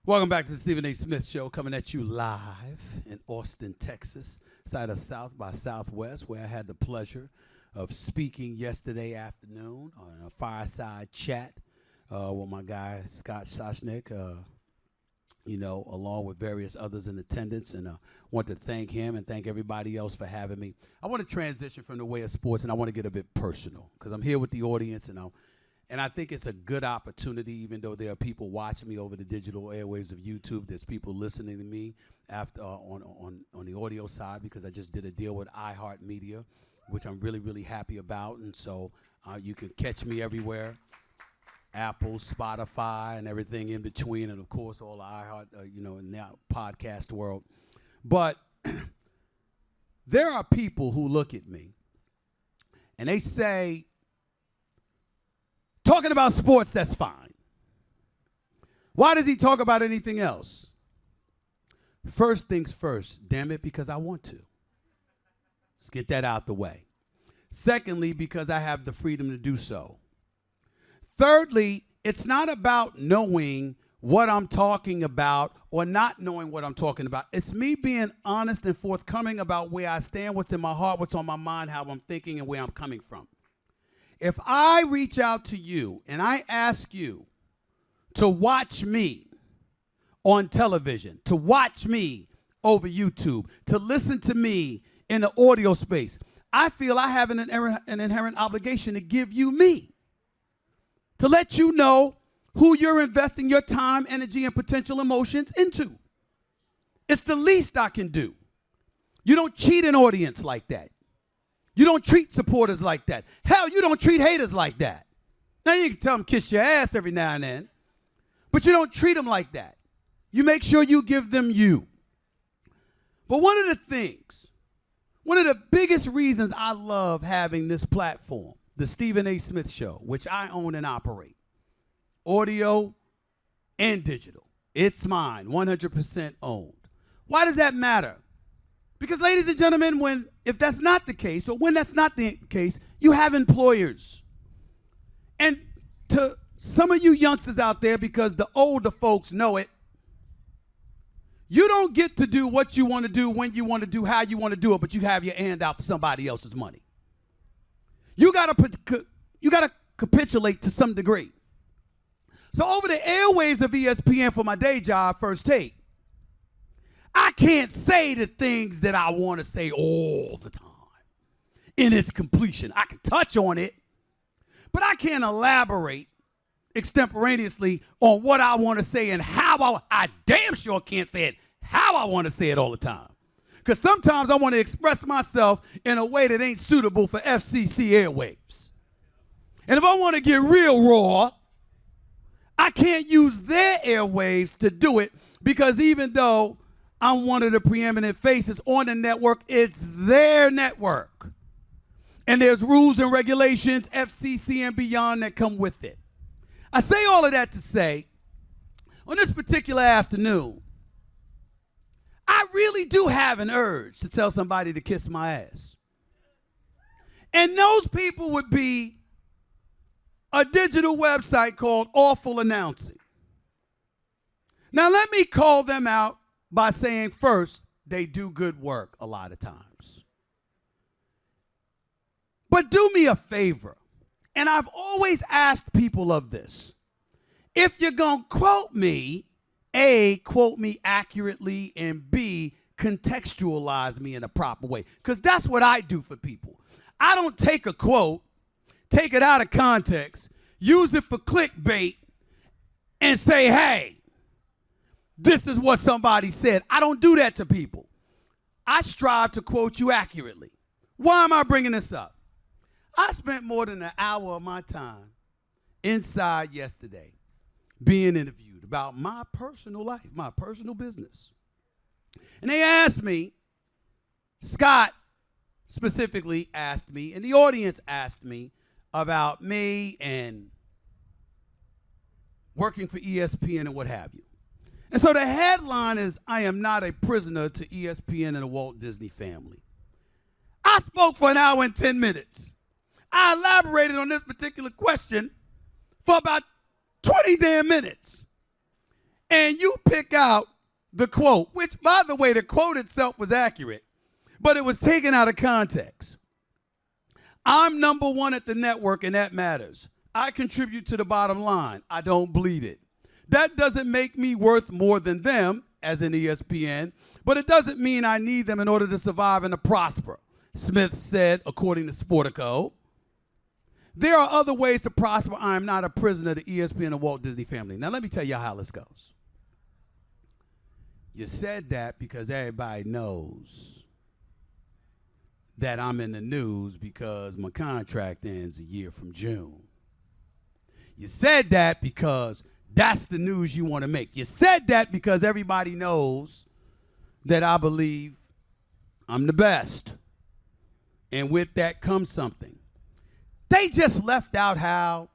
Welcome back to the Stephen A. Smith Show, coming at you live in Austin, Texas, side of South by Southwest, where I had the pleasure of speaking yesterday afternoon on a fireside chat with my guy, Scott Soshnick, along with various others in attendance. And I want to thank him and thank everybody else for having me. I want to transition from the way of sports, and I want to get a bit personal because I'm here with the audience, and I think it's a good opportunity, even though there are people watching me over the digital airwaves of YouTube. There's people listening to me after on the audio side because I just did a deal with iHeartMedia, which I'm really, really happy about. And so you can catch me everywhere, Apple, Spotify, and everything in between, and, of course, all the iHeart, in the podcast world. But there are people who look at me, and they say, talking about sports, that's fine. Why does he talk about anything else? First things first, damn it, because I want to. Let's get that out the way. Secondly, because I have the freedom to do so. Thirdly, it's not about knowing what I'm talking about or not knowing what I'm talking about. It's me being honest and forthcoming about where I stand, what's in my heart, what's on my mind, how I'm thinking, and where I'm coming from. If I reach out to you and I ask you to watch me on television, to watch me over YouTube, to listen to me in the audio space, I feel I have an inherent obligation to give you me, to let you know who you're investing your time, energy, and potential emotions into. It's the least I can do. You don't cheat an audience like that. You don't treat supporters like that. Hell, you don't treat haters like that. Now, you can tell them kiss your ass every now and then, but you don't treat them like that. You make sure you give them you. But one of the biggest reasons I love having this platform, the Stephen A. Smith Show, which I own and operate, audio and digital. It's mine, 100% owned. Why does that matter? Because, ladies and gentlemen, if that's not the case, or when that's not the case, you have employers. And to some of you youngsters out there, because the older folks know it, you don't get to do what you want to do, when you want to do, how you want to do it, but you have your hand out for somebody else's money. You gotta capitulate to some degree. So over the airwaves of ESPN for my day job, First Take, I can't say the things that I want to say all the time in its completion. I can touch on it, but I can't elaborate extemporaneously on what I want to say and how I damn sure can't say it how I want to say it all the time. Because sometimes I want to express myself in a way that ain't suitable for FCC airwaves. And if I want to get real raw, I can't use their airwaves to do it, because even though I'm one of the preeminent faces on the network, it's their network. And there's rules and regulations, FCC and beyond, that come with it. I say all of that to say, on this particular afternoon, I really do have an urge to tell somebody to kiss my ass. And those people would be a digital website called Awful Announcing. Now, let me call them out by saying, first, they do good work a lot of times. But do me a favor, and I've always asked people of this. If you're going to quote me, A, quote me accurately, and B, contextualize me in a proper way. Because that's what I do for people. I don't take a quote, take it out of context, use it for clickbait, and say, hey, this is what somebody said. I don't do that to people. I strive to quote you accurately. Why am I bringing this up? I spent more than an hour of my time inside yesterday being interviewed about my personal life, my personal business. And they asked me, Scott specifically asked me, and the audience asked me about me and working for ESPN and what have you. And so the headline is, I am not a prisoner to ESPN and the Walt Disney family. I spoke for an hour and 10 minutes. I elaborated on this particular question for about 20 damn minutes. And you picked pick out the quote, which, by the way, the quote itself was accurate, but it was taken out of context. I'm number one at the network, and that matters. I contribute to the bottom line. I don't bleed it. That doesn't make me worth more than them, as in ESPN, but it doesn't mean I need them in order to survive and to prosper, Smith said, according to Sportico. There are other ways to prosper. I am not a prisoner of the ESPN and Walt Disney family. Now, let me tell you how this goes. You said that because everybody knows that I'm in the news because my contract ends a year from June. You said that because that's the news you want to make. You said that because everybody knows that I believe I'm the best. And with that comes something. They just left out how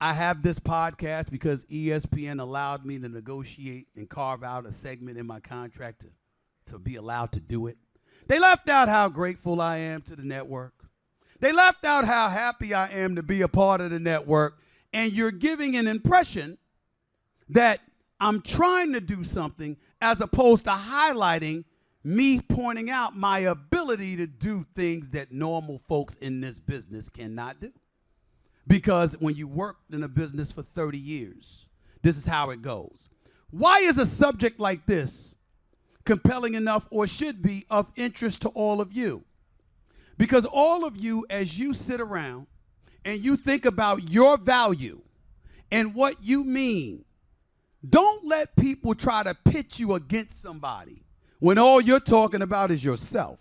I have this podcast because ESPN allowed me to negotiate and carve out a segment in my contract to be allowed to do it. They left out how grateful I am to the network. They left out how happy I am to be a part of the network. And you're giving an impression that I'm trying to do something as opposed to highlighting me pointing out my ability to do things that normal folks in this business cannot do. Because when you worked in a business for 30 years, this is how it goes. Why is a subject like this compelling enough, or should be, of interest to all of you? Because all of you, as you sit around and you think about your value and what you mean, don't let people try to pit you against somebody when all you're talking about is yourself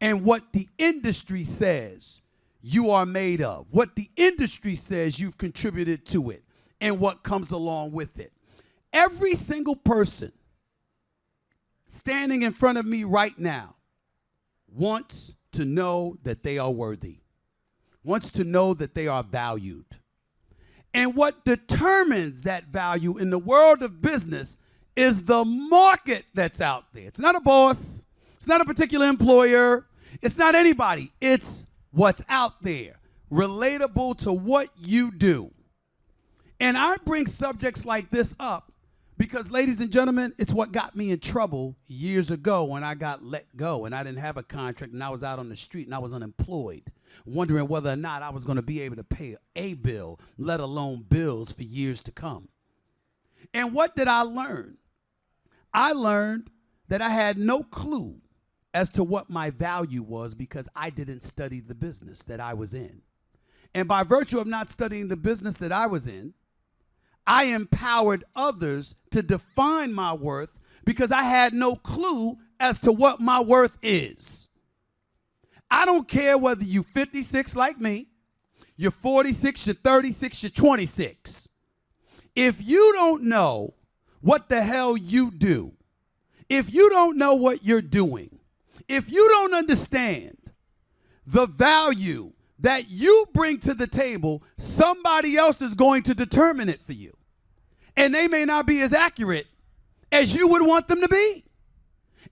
and what the industry says you are made of, what the industry says you've contributed to it, and what comes along with it. Every single person standing in front of me right now wants to know that they are worthy, wants to know that they are valued. And what determines that value in the world of business is the market that's out there. It's not a boss. It's not a particular employer. It's not anybody. It's what's out there, relatable to what you do. And I bring subjects like this up because, ladies and gentlemen, it's what got me in trouble years ago when I got let go and I didn't have a contract and I was out on the street and I was unemployed, wondering whether or not I was going to be able to pay a bill, let alone bills for years to come. And what did I learn? I learned that I had no clue as to what my value was because I didn't study the business that I was in. And by virtue of not studying the business that I was in, I empowered others to define my worth because I had no clue as to what my worth is. I don't care whether you're 56 like me, you're 46, you're 36, you're 26. If you don't know what the hell you do, if you don't know what you're doing, if you don't understand the value that you bring to the table, somebody else is going to determine it for you. And they may not be as accurate as you would want them to be.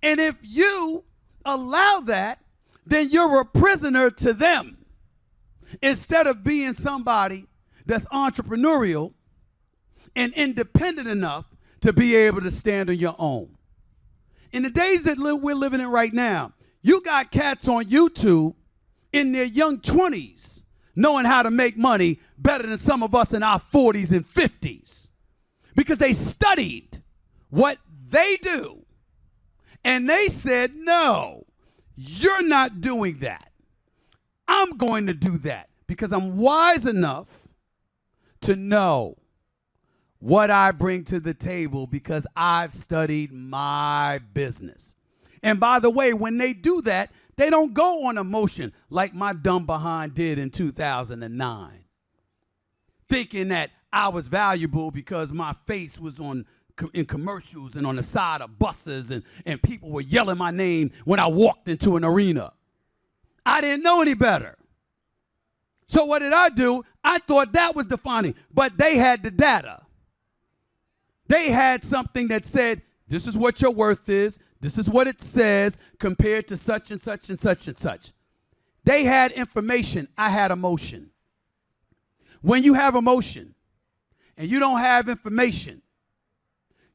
And if you allow that, then you're a prisoner to them instead of being somebody that's entrepreneurial and independent enough to be able to stand on your own. In the days that we're living in right now, you got cats on YouTube in their young 20s knowing how to make money better than some of us in our 40s and 50s because they studied what they do. And they said, no, you're not doing that. I'm going to do that because I'm wise enough to know what I bring to the table because I've studied my business. And by the way, when they do that, they don't go on emotion like my dumb behind did in 2009, thinking that I was valuable because my face was in commercials and on the side of buses and people were yelling my name when I walked into an arena. I didn't know any better. So what did I do? I thought that was defining, but they had the data. They had something that said, this is what your worth is. This is what it says compared to such and such and such and such. They had information. I had emotion. When you have emotion and you don't have information,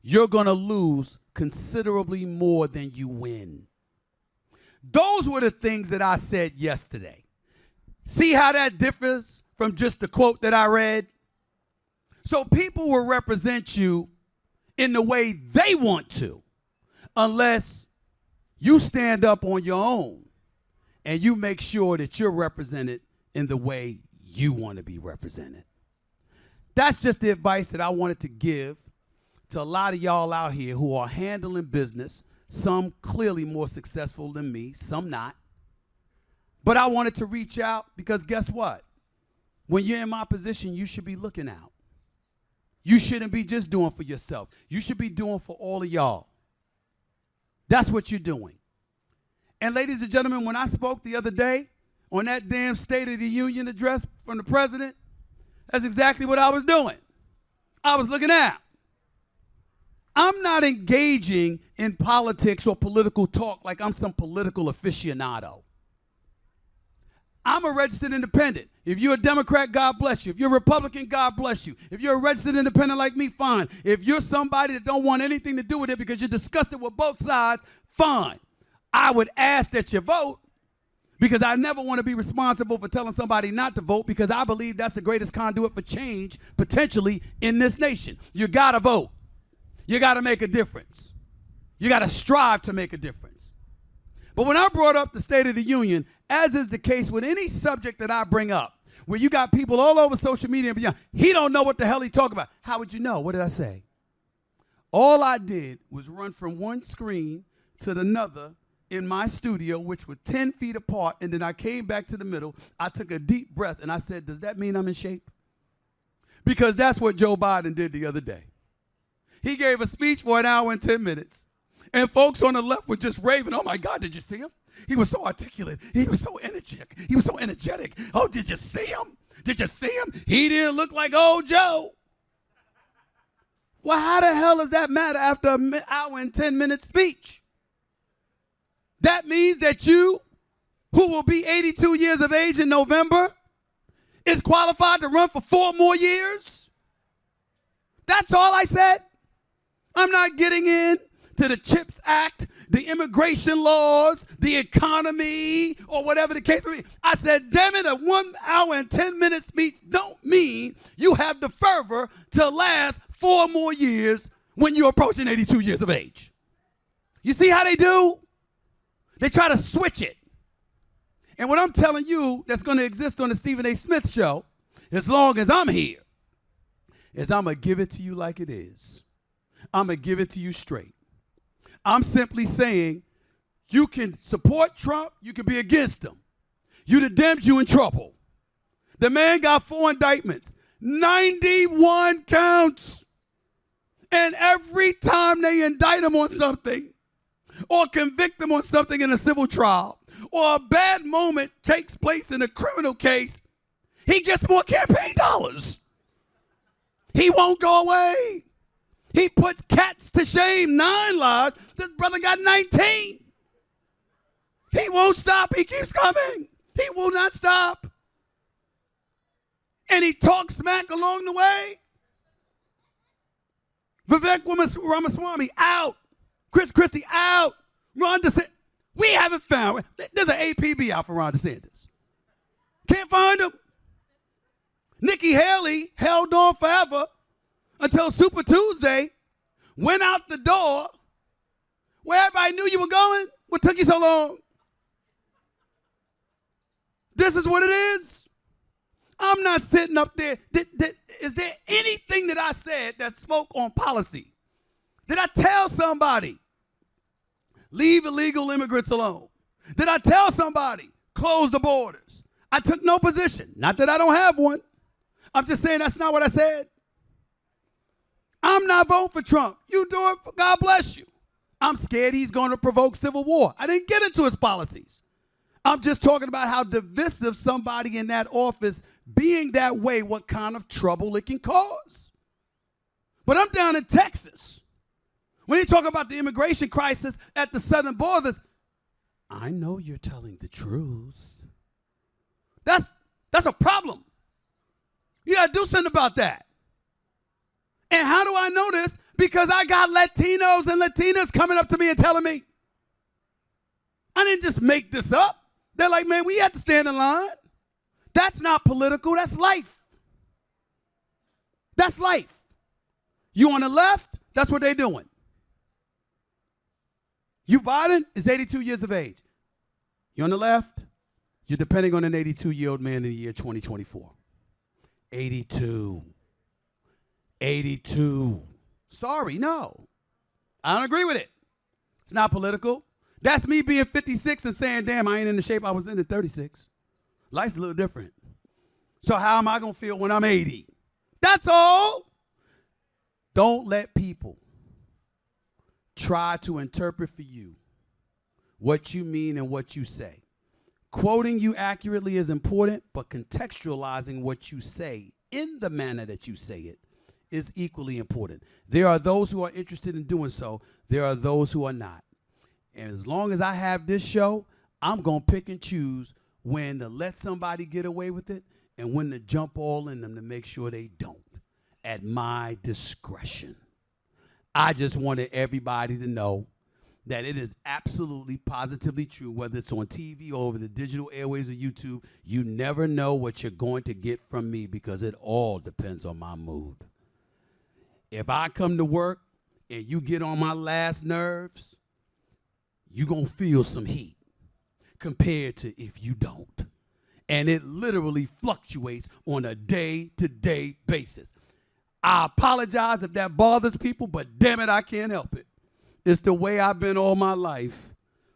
you're going to lose considerably more than you win. Those were the things that I said yesterday. See how that differs from just the quote that I read? So people will represent you in the way they want to, unless you stand up on your own and you make sure that you're represented in the way you want to be represented. That's just the advice that I wanted to give to a lot of y'all out here who are handling business, some clearly more successful than me, some not. But I wanted to reach out because guess what? When you're in my position, you should be looking out. You shouldn't be just doing for yourself. You should be doing for all of y'all. That's what you're doing. And ladies and gentlemen, when I spoke the other day on that damn State of the Union address from the president, that's exactly what I was doing. I was looking out. I'm not engaging in politics or political talk like I'm some political aficionado. I'm a registered independent. If you're a Democrat, God bless you. If you're a Republican, God bless you. If you're a registered independent like me, fine. If you're somebody that don't want anything to do with it because you're disgusted with both sides, fine. I would ask that you vote because I never want to be responsible for telling somebody not to vote because I believe that's the greatest conduit for change potentially in this nation. You got to vote. You got to make a difference. You got to strive to make a difference. But when I brought up the State of the Union, as is the case with any subject that I bring up, where you got people all over social media and beyond, he don't know what the hell he talking about. How would you know? What did I say? All I did was run from one screen to another in my studio, which were 10 feet apart, and then I came back to the middle. I took a deep breath, and I said, does that mean I'm in shape? Because that's what Joe Biden did the other day. He gave a speech for 1 hour and 10 minutes. And folks on the left were just raving, oh, my God, did you see him? He was so articulate. He was so energetic. He was so energetic. Oh, did you see him? Did you see him? He didn't look like old Joe. Well, how the hell does that matter after an hour and 10-minute speech? That means that you, who will be 82 years of age in November, is qualified to run for 4 more years? That's all I said. I'm not getting in to the CHIPS Act, the immigration laws, the economy, or whatever the case may be. I said, damn it, a 1 hour and 10-minute speech don't mean you have the fervor to last 4 more years when you're approaching 82 years of age. You see how they do? They try to switch it. And what I'm telling you that's going to exist on the Stephen A. Smith show, as long as I'm here, is I'm going to give it to you like it is. I'm going to give it to you straight. I'm simply saying you can support Trump, you can be against him. You the Dems, you in trouble. The man got 4 indictments, 91 counts. And every time they indict him on something or convict him on something in a civil trial or a bad moment takes place in a criminal case, he gets more campaign dollars. He won't go away. He puts cats to shame, 9 lives. This brother got 19. He won't stop. He keeps coming. He will not stop. And he talks smack along the way. Vivek Ramaswamy, out. Chris Christie, out. Ron DeSantis. We haven't found. There's an APB out for Ron DeSantis. Can't find him. Nikki Haley held on forever until Super Tuesday, went out the door where everybody knew you were going. What took you so long? This is what it is. I'm not sitting up there. Is there anything that I said that spoke on policy? Did I tell somebody, leave illegal immigrants alone? Did I tell somebody, close the borders? I took no position. Not that I don't have one. I'm just saying that's not what I said. I'm not voting for Trump. You do it, God bless you. I'm scared he's going to provoke civil war. I didn't get into his policies. I'm just talking about how divisive somebody in that office being that way, what kind of trouble it can cause. But I'm down in Texas. When they talk about the immigration crisis at the southern borders, I know you're telling the truth. That's a problem. You got to do something about that. And how do I know this? Because I got Latinos and Latinas coming up to me and telling me, I didn't just make this up. They're like, man, we have to stand in line. That's not political. That's life. That's life. You on the left, that's what they're doing. You Biden is 82 years of age. You on the left, you're depending on an 82-year-old man in the year 2024. 82. 82. Sorry, no. I don't agree with it. It's not political. That's me being 56 and saying, damn, I ain't in the shape I was in at 36. Life's a little different. So how am I going to feel when I'm 80? That's all. Don't let people try to interpret for you what you mean and what you say. Quoting you accurately is important, but contextualizing what you say in the manner that you say it is equally important. There are those who are interested in doing so. There are those who are not. And as long as I have this show, I'm going to pick and choose when to let somebody get away with it and when to jump all in them to make sure they don't, at my discretion. I just wanted everybody to know that it is absolutely, positively true, whether it's on TV or over the digital airways or YouTube, you never know what you're going to get from me because it all depends on my mood. If I come to work and you get on my last nerves, you're going to feel some heat compared to if you don't. And it literally fluctuates on a day-to-day basis. I apologize if that bothers people, but damn it, I can't help it. It's the way I've been all my life.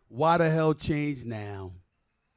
Why the hell change now?